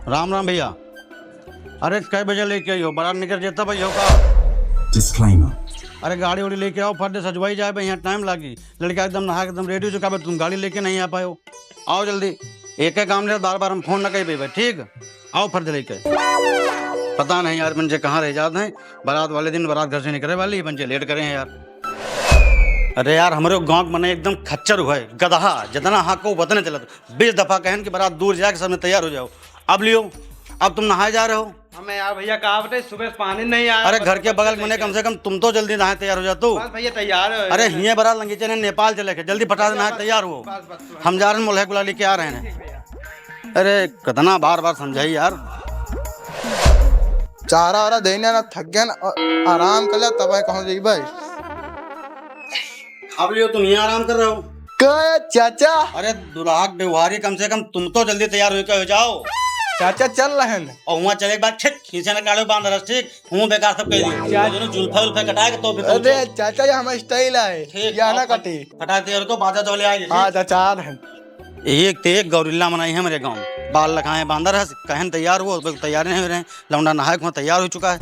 राम राम भैया। अरे कै बजे लेके आई हो? बारात निकल जाता भैया का। Disclaimer. अरे गाड़ी वाड़ी लेके आओ, फट सजवाई जाए भाई, यहाँ टाइम लागी। लड़का एकदम नहा एकदम रेडी हो चुका है, तुम गाड़ी लेके नहीं आ पाए हो। आओ जल्दी, एक एक काम ले, बार बार हम फोन न कही भाई। ठीक आओ फट लेके। पता नहीं यार बंजे कहाँ रह जाते हैं। बारात वाले दिन बारात घर से निकले वाली, बंजे लेट करे हैं यार। अरे यार हमारे गांव बने एकदम खच्चर हुआ है, गदहा जितना हाको उतना चलत। 20 दफा कहन कि बारात दूर जाके सब में तैयार हो जाओ। अब लियो, अब तुम नहाए जा रहे हो। हमें यार भैया कहा बटे सुबह से पानी नहीं आया। अरे घर के बगल में कम से कम तुम तो जल्दी नहाए तैयार हो जा तू। बस भैया तैयार है। अरे हिये बारात लंगीचे ने नेपाल चले के, जल्दी फटा नहाए तैयार हो। हम जा रहे हैं मोल्हे गुला लेके आ रहे हैं। अरे कितना बार बार समझाई यार। चारा वारा देने ना थक गया ना, आराम कर लिया तब कहो जी भाई। अब लियो, तुम यहाँ आराम कर रहे हो। क्या चाचा? अरे दुराग व्यवहारी, कम से कम तुम तो जल्दी तैयार होकर हो जाओ। चाचा चल रहे हैं। और वहाँ चले के बाद ठीक खींचे न काढ़ो बांध रस, ठीक हूँ बेकार सब कह दी जुल्फे उल्फे कटाए तो फिर अरे चाचा ये हमारा स्टाइल है, ठीक या ना कटे। फटा तैयार को बाजा तो ले आए। हाँ चाचा आ रहे हैं। एक ते एक गौरिल्ला मनाई है मेरे गाँव, बाल लखाए बांधर है, कहन तैयार हुआ तैयार नहीं हो रहे हैं। लौंडा नहाए वहाँ तैयार हो चुका है।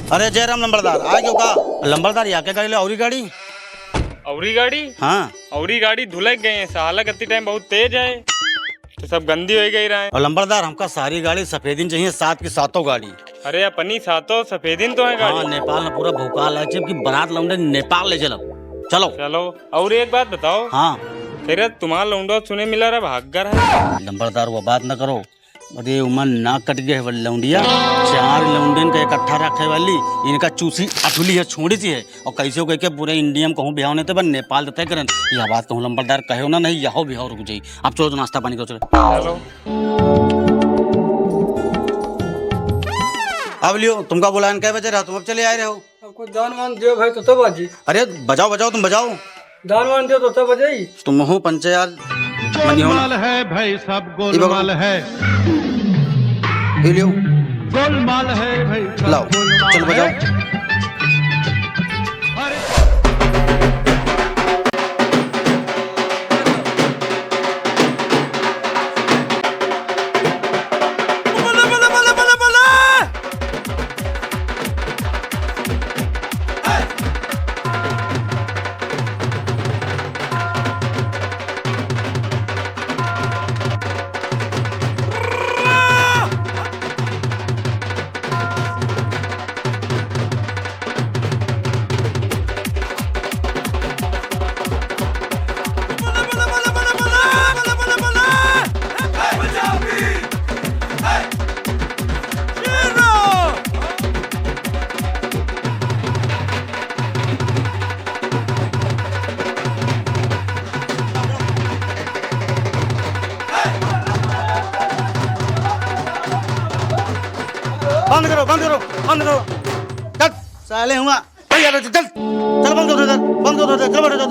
अरे जयराम लंबरदार आ क्यों का? लंबरदार या क्या गाड़ी ले? औरी गाड़ी? हाँ औरी गाड़ी धुलक गए हैं, साला गति टाइम बहुत तेज है तो सब गंदी हो गई रहा है। और लंबरदार हमका सारी गाड़ी सफेदिन चाहिए, 7 की 7 गाड़ी। अरे अपनी सातों सफेदिन तो है गाड़ी। हाँ नेपाल में पूरा भूकाल है, जबकि बारात लौंडे नेपाल ले चलो। चलो चलो। और एक बात बताओ, हाँ फिर तुम्हारा लौंडा सुने मिला रहा भागकर है। लंबरदार वो बात न करो। अरे उमर ना कट गए लौंडिया, 4 लौंडन का इकट्ठा रखे वाली, इनका चूसी अठुली है, छोड़ी सी है। और कैसे कह के पूरे इंडिया में कहूँ बिहाव नहीं थे, बस नेपाल तय करें। यह बात कहूँ लंबरदार कहो ना, नहीं यहो बिहाव रुक जाई। अब चलो तो नाश्ता पानी करो चलो। चलो अब लियो, तुमका बोला कै बजे रहा, तुम अब चले आए रहे हो। आपको दान मान दियो भाई तो तब बाजी। अरे बजाओ बजाओ, तुम बजाओ। दान मान दियो तो तब बजाई। तुम हो पंचायत गोलमाल है भाई, सब गोलमाल है। लियो गोलमाल है भाई, सब लाओ गोलमाल चलो बजाओ। है। बंद करो बंद करो बंद करो। चल साले हुआ चल चल चल बंद करो इधर, बंद करो इधर, चल बैठो चल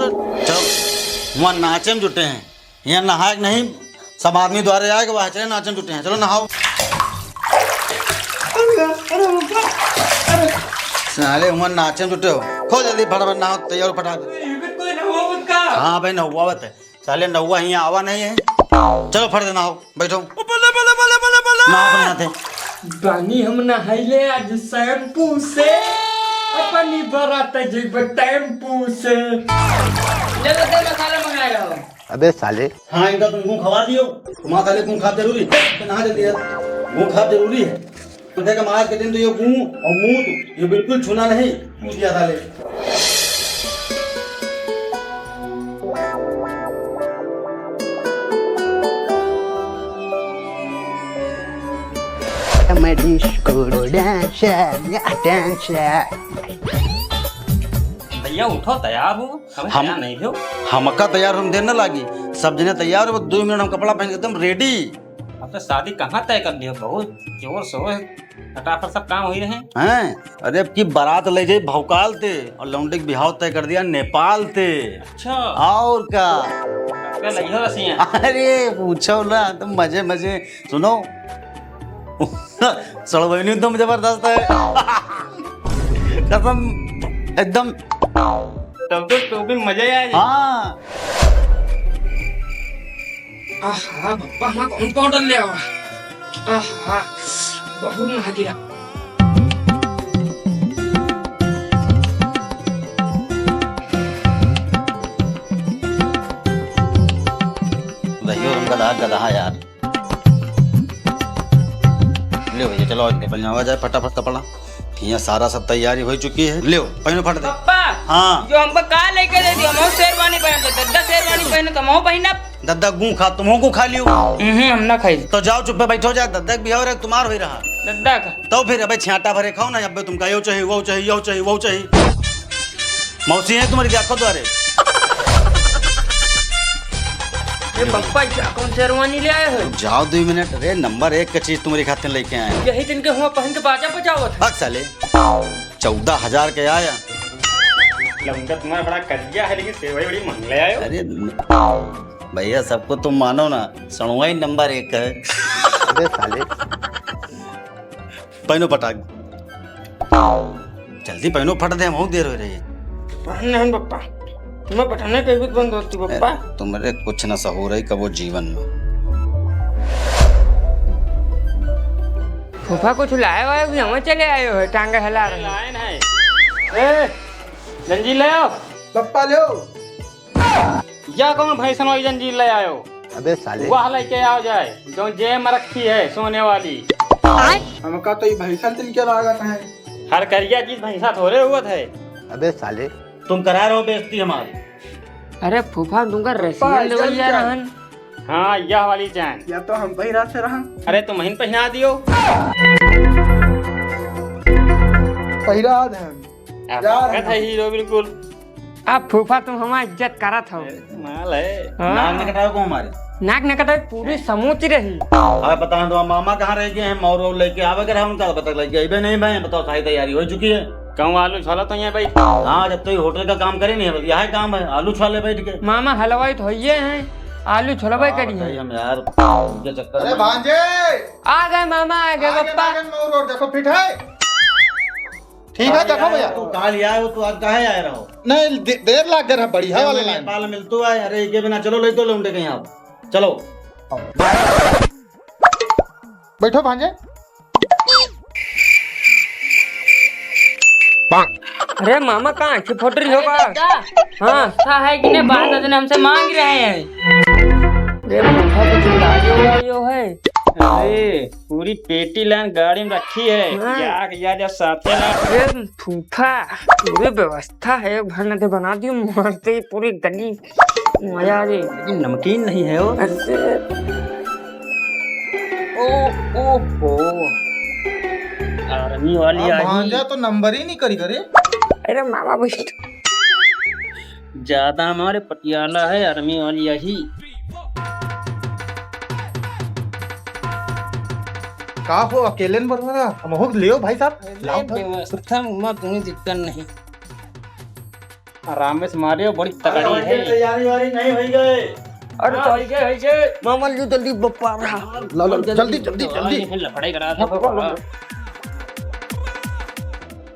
चल। वहाँ नाचे में जुटे हैं, यहाँ नहाए नहीं, सब आदमी द्वारे आए वहाँ चले नाचे में जुटे हैं। चलो नहाओ। साले हुआ नाचे में जुटे हो, खो जल्दी फटाफट नहाओ, तैयार फटाफट। हाँ भाई नहुआवत है, साले नहुआ यहाँ आवा नहीं है। चलो फट देना हो, बैठो नहाओ बनाते। पानी हम नहाइले आज शैम्पू से, अपनी बरात जेब टेम्पू से। जल्दी से मसाला मंगाए रहो। अबे साले हाँ इनका तुम मुँह खवा दियो, तुम्हारा साले मुँह खाप जरूरी है। नहा जल्दी यार, मुँह खाप जरूरी है। देखा महाराज के दिन तो ये मुँह और मुँह तो ये बिल्कुल छूना नहीं, पूछ दिया साले। भैया उठो, तैयार हो। हम तैयार नहीं हो। हमका तैयार हम देर न लागी, सब जने तैयार हो, 2 मिनट हम कपड़ा पहन के एकदम रेडी। अब तो शादी कहाँ तय कर ली हो, बहुत जोर शोर है, फटाफट सब काम हो ही रहे हैं। अरे अब की बारात ले जाए भौकाल थे, और लौंडे के बिहाव तय कर दिया नेपाल थे। अच्छा और का लगी रसिया। अरे पूछो ना तुम, मजे मजे सुनो। सड़वैनी एकदम जबरदस्त है, कसम एकदम। तब तो भी मजा ही आया। हाँ आहा पप्पा माँ कौन पाउडर ले आवा आहा बहुत महक गया भैया गधा गधा यार। ले भैया चलो निकल जाओ जाए फटाफट कपड़ा। यहाँ सारा सब तैयारी हो चुकी है। ले पहनो फट दे। पप्पा हाँ जो हमको का लेके दे दियो हम शेरवानी पहन के दद्दा शेरवानी पहने तो हम पहना दद्दा गू खा तुम को खा लियो। हम ना खाई तो जाओ चुप बैठो जा दद्दा भी और तुम्हार हो रहा दद्दा का तो फिर अबे छाटा भरे खाओ ना। अब तुमका यो चाहिए वो चाहिए यो चाहिए वो चाहिए। मौसी है तुम्हारी क्या खुद द्वारे। ये पप्पा क्या कौन शेरवानी ले आए हो जाओ 2 मिनट। अरे नंबर 1 का चीज तुम्हारी खाते लेके आए। यही दिन के हुआ पहन के बाजा बजावत भाग साले 14,000 के आया। लंका तुम्हारा बड़ा करिया है लेकिन सेवई बड़ी महंग ले आयो। अरे भैया सबको तुम मानो ना सणुआ ही नंबर 1 है। अबे साले पहनो पटाख जल्दी पहनो फट दे बहुत देर हो रही है। पहनने हैं पप्पा तुम्हें पठाने कहीं भी बंद होती पप्पा तुम्हारे कुछ न सा हो रही कबो जीवन में। फूफा कुछ लाए वाए भी हमें चले आए हो टांगे हिला रहे लाइन है ए जंजीर ले आओ। पप्पा लो। या कौन भैंसन वाली जंजीर ले आयो। अबे साले वह लेके आओ जाए जो जेब में रखी है सोने वाली। हमका तो ये भैंसा दिन के लागत है। हर करिया चीज भैंसा थोड़े हुआ थे। अबे साले तुम करा रहे हो बेइज्जती हमारी। अरे फूफा तुमका रसियन देवैया रहन। हाँ यह वाली चैन या तो हम पहिरा से रहा अरे तुम हिन पहना दियो। पहिरा दे हम कहता है हीरो बिल्कुल। अब फूफा तुम हमारी इज्जत करत हो माल है। नाक ने कटाओ को हमारे नाक न कटाई पूरी समूची रही। अब पता है तो मामा कहाँ रह गए हैं। मौर लेके आवे कर उनका पता लग गया। अबे नहीं भाई बताओ सारी तैयारी हो चुकी है। कहूँ आलू छोला तो यहाँ भाई। हाँ जब तो ये होटल का काम करे नहीं है यही काम है आलू छाले बैठ के। मामा हलवाई तो ये हैं आलू छोलवाई करी भाई है। हम यार उनके चक्कर अरे में भांजे आ गए मामा आ गए पप्पा। मोर देखो फिट है। ठीक है देखो भैया तू काल आए हो तो आज काहे आए रहो। नहीं देर लग गया बढ़िया वाले लाइन नेपाल मिलतो है। अरे के बिना चलो ले तो लौंडे कहीं आप चलो बैठो भांजे। अरे मामा कहाँ अच्छी फोटो रही होगा। हाँ था है कि नहीं बात हमसे मांग रहे हैं। अरे फूफा तो चिल्लायो है। अरे पूरी पेटी लाइन गाड़ी में रखी है। हाँ। या साथे ना। अरे फूफा पूरी व्यवस्था है घर न बना दी मारते पूरी गली मजा आ गई। लेकिन नमकीन नहीं है वो। ओ आर्मी वाली आई। भांजा तो नंबर ही नहीं करी करे। अरे मामा बस ज्यादा हमारे पटियाला है आर्मी वाली यही। का हो अकेले में बरवा हम हो लियो भाई साहब लाओ तो। व्यवस्था में तुम्हें दिक्कत नहीं। आराम में से मारे बड़ी तगड़ी है। तैयारी वारी नहीं हो गए। अरे तो गए मामा जो जल्दी बप्पा रहा ला ला जल्दी जल्दी जल्दी लफड़ाई करा था।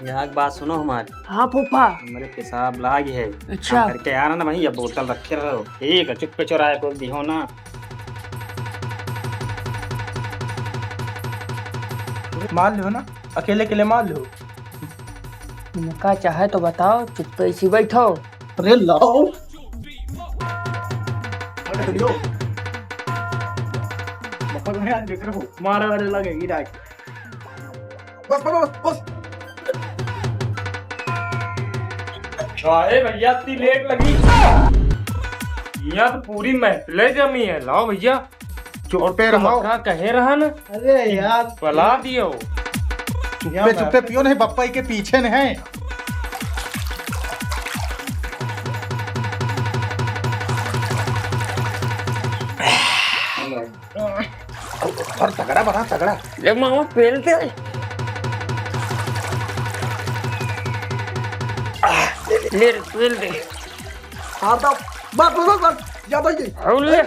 यहाँ एक बात सुनो हमारी। हाँ फूफा हमारे पेशाब लाग है। अच्छा। काम करके आ रहा ना भाई अब बोतल रखे रहो। ठीक है चुप पे चौराहे को भी हो ना। मान लो ना अकेले अकेले मान लो। उनका चाहे तो बताओ चुप इसी बैठो। अरे लाओ मारा वाले लगेगी बस बस बस अरे भैया इतनी लेट लगी। यहाँ तो पूरी महफिल जमी है। लाओ भैया चुप पे रहो। कहे रहा ना अरे यार पला दियो। चुप्पे चुप्पे पियो नहीं बप्पा के पीछे न है। और तगड़ा बना तगड़ा। ले मामा पेलते ले पेल दे। हाँ तो बस बस बस ज्यादा ही और ले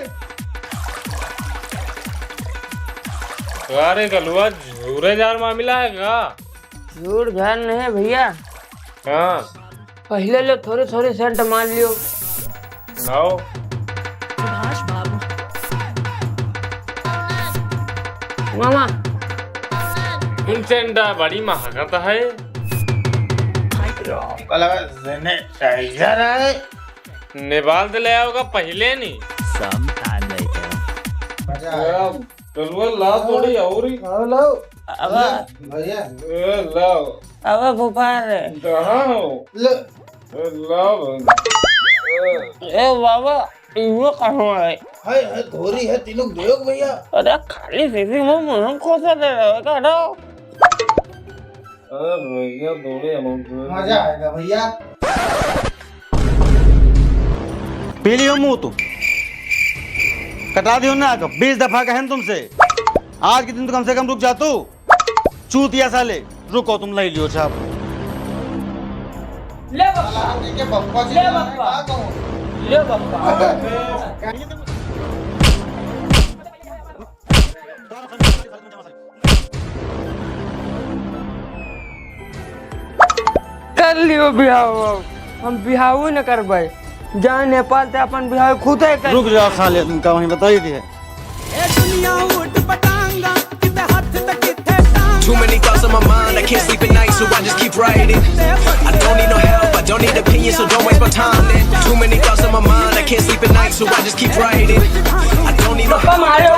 अरे गलुआ झूरे जार मामला है का। झूठ झाड़ नहीं है भैया। हाँ पहले लो थोड़े थोड़े सेंट मान लियो। लाओ मामा इंसेंडा बड़ी महंगा है। नेपाल से ले आओगा पहले नहीं। अब बुखार है। ए बाबा ये कहाँ है? धोरी है तीनों देख भैया। अरे खाली सीसी में मुंह खोसा दे रहे हो क्या? हटाओ। मजा आएगा भैया। पी लियो मुंह तुम, कटा दियो ना 20 दफा कहें तुमसे। आज के दिन तो कम से कम रुक जा तू। चूतिया साले, रुको तुम ले लियो छाप। ले बप्पा, देखिए बप्पा जी ले बप्पा, ले बप्पा। कर लियो बिहाव, हम बिहाव न करबे। जहाँ नेपाल से अपन बिहाव खुद ही कर। रुक जाओ साले, तुमका वहीं बताइए कि है। Too many thoughts on my mind, I can't sleep at night, so I just keep writing. I don't need no help, I don't need opinions, so don't waste my time then. Too many thoughts on my mind, I can't sleep at night, so I just keep writing. I don't need no help.